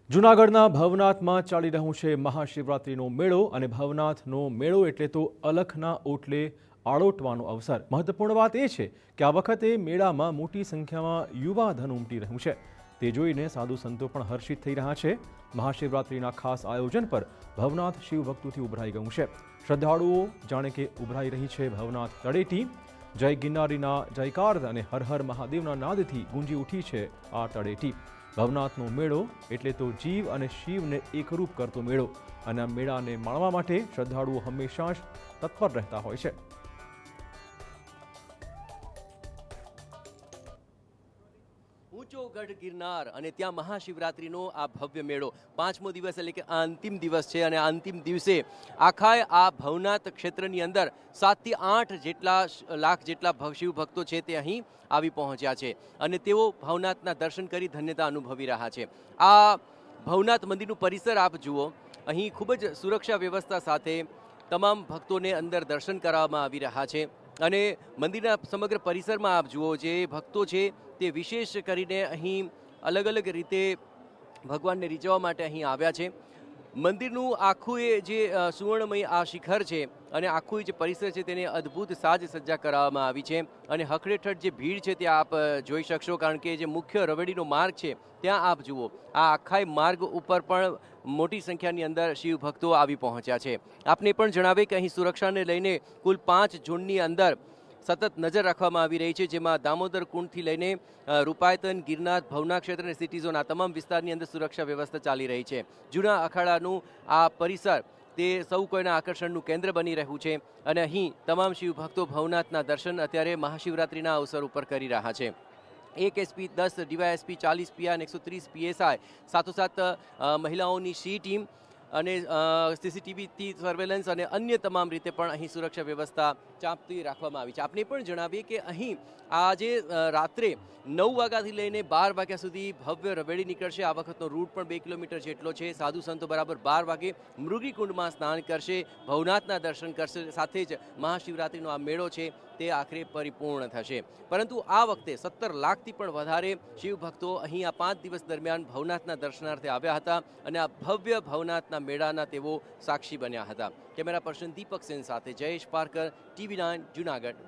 જૂનાગઢના ભવનાથમાં ચાલી રહ્યો છે મહાશિવરાત્રિનો મેળો અને ભવનાથનો મેળો એટલે તો અલખના ઓટલે આળોટવાનો અવસર। મહત્વપૂર્ણ વાત એ છે કે આ વખતે મેળામાં મોટી સંખ્યામાં યુવા ધન ઉમટી રહ્યું છે। તે જોઈને સાધુ સંતો પણ હર્ષિત થઈ રહ્યા છે। મહાશિવરાત્રિના ખાસ આયોજન પર ભવનાથ શિવ ભક્તોથી ઉભરાઈ ગયું છે। શ્રદ્ધાળુઓ જાણે કે ઉભરાઈ રહી છે ભવનાથ તળેટી। જય ગિરનારીના જયકાર અને હર હર મહાદેવના નાદથી ગુંજી ઉઠી છે આ તળેટી। ભવનાથનો મેળો એટલે તો જીવ અને શિવને એકરૂપ કરતો મેળો અને આ મેળાને માણવા માટે શ્રદ્ધાળુઓ હંમેશા જ તત્પર રહેતા હોય છે। ઊંચો ગઢ ગિરનાર અને ત્યાં મહાશિવરાત્રિનો આ ભવ્ય મેળો 5મો દિવસ એટલે કે આ અંતિમ દિવસ છે અને આ અંતિમ દિવસે આખા આ ભવનાથ ક્ષેત્રની અંદર 7 થી 8 લાખ જેટલા શિવ ભક્તો છે તે અહીં આવી પહોંચ્યા છે અને તેઓ ભવનાથના દર્શન કરી ધન્યતા અનુભવી રહ્યા છે। આ ભવનાથ મંદિરનું પરિસર આપ જુઓ, અહીં ખૂબ જ સુરક્ષા વ્યવસ્થા સાથે તમામ ભક્તોને અંદર દર્શન કરાવવામાં આવી રહ્યા છે અને મંદિરના સમગ્ર પરિસરમાં આપ જુઓ જે ભક્તો છે તે વિશેષ કરીને અહીં અલગ અલગ રીતે ભગવાનને રીઝવવા માટે અહીં આવ્યા છે। મંદિરનું આખું એ જે સુવર્ણમય આ શિખર છે અને આખું જે પરિસર છે તેને અદ્ભુત સાજ સજ્જા કરાવવામાં આવી છે અને હખડેઠઠ જે ભીડ છે તે આપ જોઈ શકશો, કારણ કે જે મુખ્ય રવેડીનો માર્ગ છે ત્યાં આપ જુઓ આ આખા માર્ગ ઉપર પણ મોટી સંખ્યાની અંદર શિવ ભક્તો આવી પહોંચ્યા છે। આપને પણ જણાવે કે અહીં સુરક્ષાને લઈને કુલ 5 ઝોનની અંદર સતત નજર રાખવામાં આવી રહી છે, જેમાં દામોદર કુંડથી લઈને રૂપાયતન, ગિરનાર, ભવનાથ ક્ષેત્ર અને સિટી ઝોન આ તમામ વિસ્તારની અંદર સુરક્ષા વ્યવસ્થા ચાલી રહી છે। જૂના અખાડાનું આ પરિસર તે સૌ કોઈના આકર્ષણનું કેન્દ્ર બની રહ્યું છે અને અહીં તમામ શિવ ભક્તો ભવનાથના દર્શન અત્યારે મહાશિવરાત્રિના અવસર ઉપર કરી રહ્યા છે। 1 SP, 10 DYSP, 40 PI અને 130 PSI સાથોસાથ મહિલાઓની સી ટીમ અને સીસીટીવીથી સર્વેલન્સ અને અન્ય તમામ રીતે પણ અહીં સુરક્ષા વ્યવસ્થા ચાંપતી રાખવામાં આવી છે। આપને પણ જણાવીએ કે અહીં આજે રાત્રે 9 વાગ્યાથી લઈને 12 વાગ્યા સુધી ભવ્ય રવેડી નીકળશે। આ વખતનો રૂટ પણ 2 કિલોમીટર જેટલો છે। સાધુ સંતો બરાબર 12 વાગે મૃગીકુંડમાં સ્નાન કરશે, ભવનાથના દર્શન કરશે, સાથે જ મહાશિવરાત્રિનો આ મેળો છે તે આખરે પરિપૂર્ણ થશે। પરંતુ આ વખતે 17 લાખથી પણ વધારે શિવ ભક્તો અહીં આ 5 દિવસ દરમિયાન ભવનાથના દર્શનાર્થે આવ્યા હતા અને આ ભવ્ય ભવનાથના મેળાના તેઓ સાક્ષી બન્યા હતા। કેમેરા પર્સન દીપક સેન સાથે જયેશ પારકર, TV9 જૂનાગઢ।